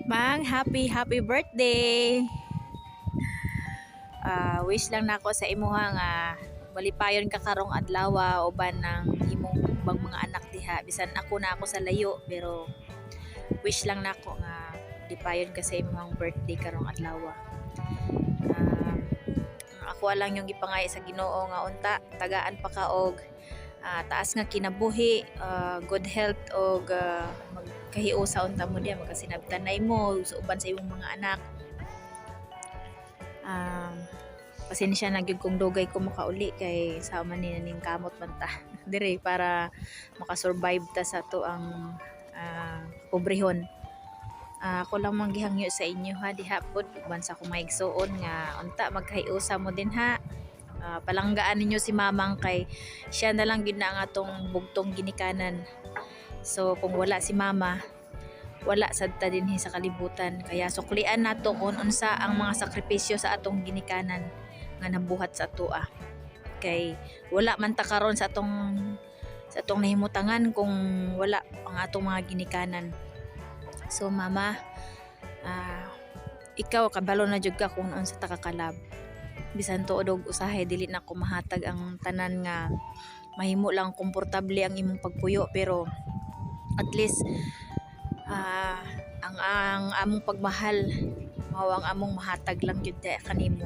Mang, happy birthday. Wish lang nako sa imuha nga malipayon ka karong adlaw uban ng imong bang mga anak diha. Bisan ako sa layo pero wish lang nako nga lipayon ka sa imong birthday karong adlaw. Ako lang yung gipangay sa Ginoo nga unta tagaan pa ka og taas nga kinabuhi, good health og magkahiusa unta mo diya magkasinabtanay mo sa uban sa imong mga anak. Pasensya na gyud kung dugay ko makauli kay sa man ni ning kamot man ta dire para makasurvive ta sa to ang pobrehon. Ako lang manggihangyo sa inyo ha diha pod uban sa akong maigsuon nga unta magkahiusa mo din ha. Palanggaan ninyo si mamang kay siya na lang gyud na ang atong bugtong ginikanan. So kung wala si mama, wala sad ta dinhi sa kalibutan, kaya suklian nato kung unsa ang mga sakripisyo sa atong ginikanan nga nabuhat sa atoa. Kay wala man ta karon sa atong nahimutangan kung wala ang atong mga ginikanan. So mama, ikaw kabalo na jud ka kung unsa ta kakalab. Bisan tuod og usahay dili na ko mahatag ang tanan nga mahimo lang komportable ang imong pagpuyo, pero at least ang among pagmahal mao ang among mahatag lang gyud kanimo.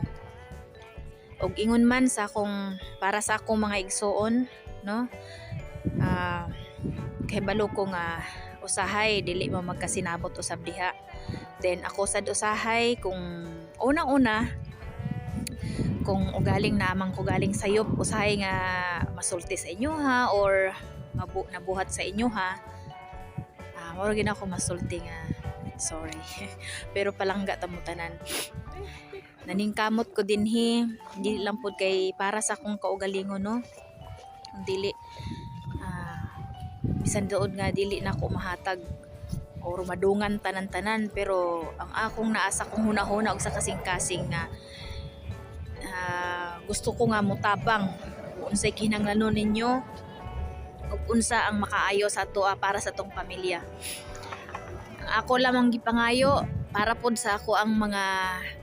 Og ingon man sa akong para sa akong mga igsuon, no, kay balo ko nga usahay dili mo magkasinabot usab diha. Then ako sad usahay kung unang-una kung ugaling namang ko galing sayop usahay nga masulti sa inyo ha or nabuhat sa inyo ha. Mura gina ako masulti nga sorry pero palangga tamutanan naningkamot ko dinhi dili lang pud kay para sa akong kaugalingon, no, dili bisan dood nga dili na ko mahatag or madungan tanan-tanan, pero ang akong naasa kong hunahuna og sa kasing-kasing nga gusto ko nga mutabang unsay kinahanglanon ninyo ug unsa ang makaayo sa ato para sa tong pamilya. Ako lamang gipangayo para pod sa ako ang mga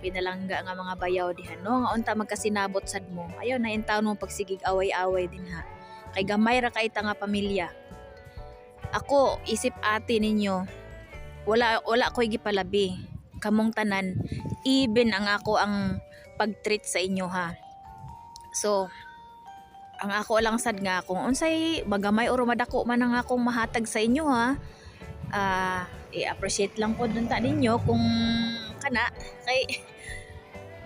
pinalangga nga mga bayaw diha, no, nga unta magkasinabot sad mo ayaw na intaw mo pagsigig away-away din ha, kay gamay ra kay ta nga pamilya. Ako isip ate ninyo wala ko'y gipalabi kamong tanan, even ang ako ang pag-treat sa inyo ha. So ang ako lang sad nga kung unsay magamay or madako man ang akong mahatag sa inyo ha, i-appreciate lang po dun ta ninyo kung kana kay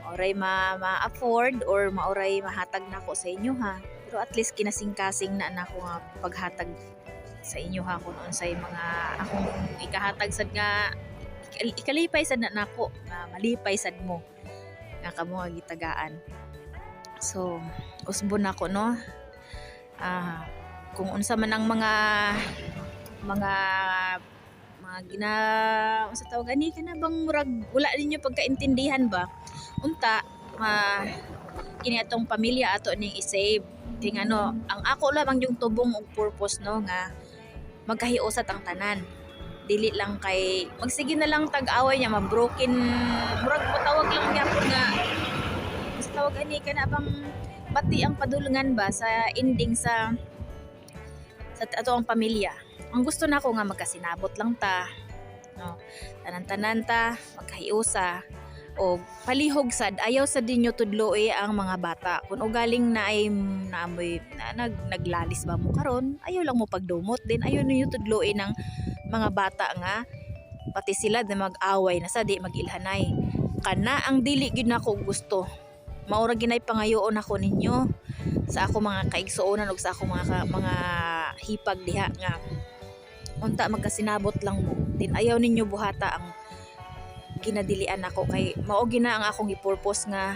oray ma-afford or maoray mahatag na ako sa inyo ha, pero at least kinasing-kasing na nako nga paghatag sa inyo ha kung unsay mga akong ikahatag sad nga ikalipay sad na nako nga malipay sad mo nga kamo nga gitagaan. So usbon nako, no, kung unsa man ang mga sa tawag ani kana bang murag wala ninyo pagkaintindihan ba unta kini atong pamilya ato ning i-save ting ano ang ako lamang yung tubong og purpose, no, nga magkahiusat ang tanan, dili lang kay magsige na lang tag-away niya mabroken murag patawag lang gyapon nga sa tawag ani kana bang bati ang padulungan ba sa ending sa ato ang pamilya. Ang gusto na ako nga magkasinabot lang ta, no, tanan-tanan ta magkahiusa o palihog sad ayaw sad dinyo tudloy ang mga bata kung ugaling na ay naamoy naglalis ba mo karon ayaw lang mo pagdumot din ayaw niyo tudloy ng mga bata nga pati sila na mag-away na sa di magilhanay kana ang dili gyud nako gusto. Maura ginay pangayoon ako ninyo sa ako mga kaigsuonan ug sa ako mga hipag diha nga unta magkasinabot lang mo din ayaw ninyo buhata ang ginadilian ako kay mao gina ang akong i-purpose nga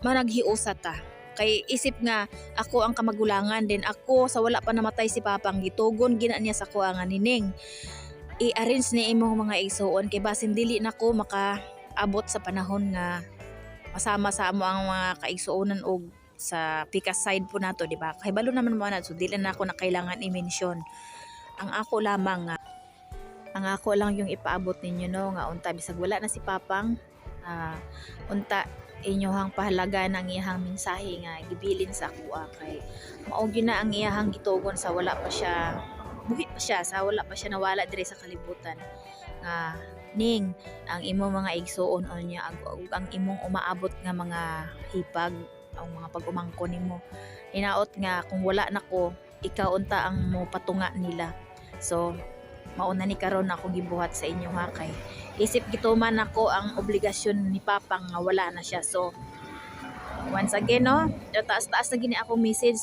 managhiusa ta kay isip nga ako ang kamagulangan din ako sa wala pa namatay si papang gitugon gina niya sa kuha nga nining i-arrange ni imong mga igsuon kay basin dili nako makaabot sa panahon nga masama sa amo ang mga kaigsuonan og sa pikas side po nato, di ba? Kay balo naman mo na so dili na ako na kailangan i-mention. Ang ako lamang nga Ang ako lang yung ipaabot ninyo no nga unta bisag wala na si Papang, unta inyohang pahalaga ng iyahang mensahe nga gibilin sa ako kay mao gyud na ang iyahang gitugon sa wala pa siya buhi pa siya, sa wala pa siya nawala dire sa kalibutan nga ning ang imong mga igsuon o niya ug ang imong umaabot nga mga hipag ang mga pag-umangkon nimo hinaot nga kung wala nako ikaw unta ang mo patunga nila. So mauna ni karon ako gibuhat sa inyo ha kay isip gituman ako ang obligasyon ni Papang nga wala na siya. So once again no, taas-taas na gini ako message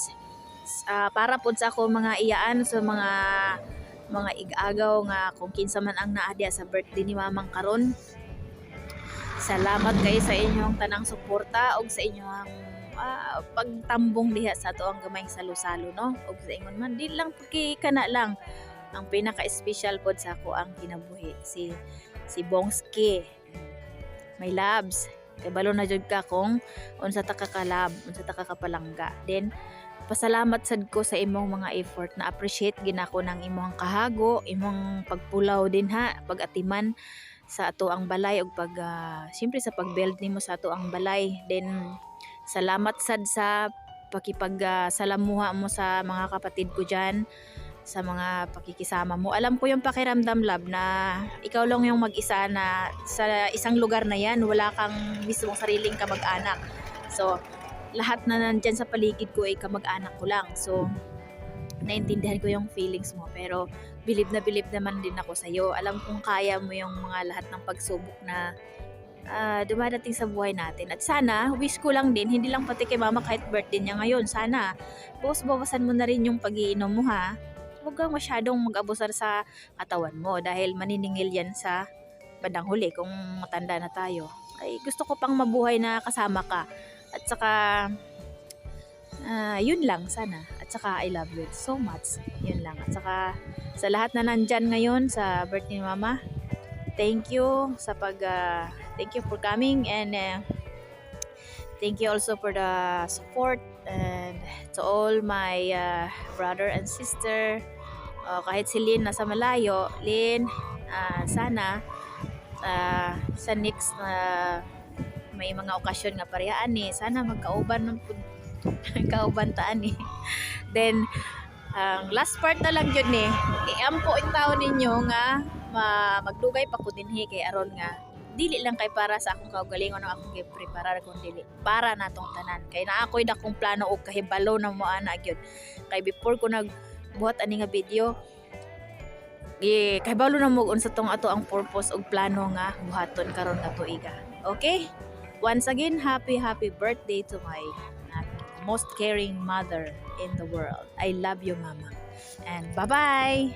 para pod sa ako mga iyaan sa mga ig-agaw nga kung kinsa man ang naadya sa birthday ni Mamang karon. Salamat kay sa inyong tanang suporta og sa inyong pagtambong diha sa ato ang gamay salo-salo no. Og sa ingon man di lang kana lang ang pinaka-special pod sa ako ang kinabuhi si Bongski. My loves, kay balo na jud ka kung unsa ta ka kalab, unsa ta ka kapalangga. Then pasalamat sad ko sa imong mga effort na appreciate ginako ng imong kahago, imong pagpulaw din ha, pag-atiman sa ato ang balay ug siyempre sa pag-build nimo sa ato ang balay. Then salamat sad sa salamuha mo sa mga kapatid ko diyan, sa mga pakikisama mo. Alam ko yung pakiramdam love na ikaw lang yung mag-isa na sa isang lugar na yan, wala kang mismong sariling kamag-anak. So lahat na nandyan sa paligid ko ay kamag-anak ko lang. So naintindihan ko yung feelings mo, pero bilib naman din ako sa'yo. Alam kong kaya mo yung mga lahat ng pagsubok na dumadating sa buhay natin. At sana, wish ko lang din, hindi lang pati kay Mama kahit birthday niya ngayon, sana bawasan mo na rin yung pag-iinom mo ha. Huwag kang masyadong mag-abusar sa katawan mo dahil maniningil yan sa bandang huli kung matanda na tayo. Ay gusto ko pang mabuhay na kasama ka. At saka yun lang sana. At saka I love you so much. Yun lang. At saka sa lahat na nandyan ngayon sa birthday ni Mama, thank you thank you for coming, and thank you also for the support, and to all my brother and sister, kahit si Lynn nasa malayo. Lynn, sana sa next may mga okasyon nga parehaan ni sana magkauban ng kauban taan ni. Then last part na lang yun ni iampo in taon ninyo nga magdugay pa ko dinhi kay aron nga dili lang kay para sa akong kaugalingon ang akong gi-prepare kung dili para natong tanan kay naa ako'y dakong plano og kahibalo na mo ana gyud kay before ko nagbuhat ani nga video kahibalo na mo unsa tong ato ang purpose og plano nga buhaton karon nga tuiga. Okay, once again happy birthday to my most caring mother in the world. I love you, Mama, and bye bye.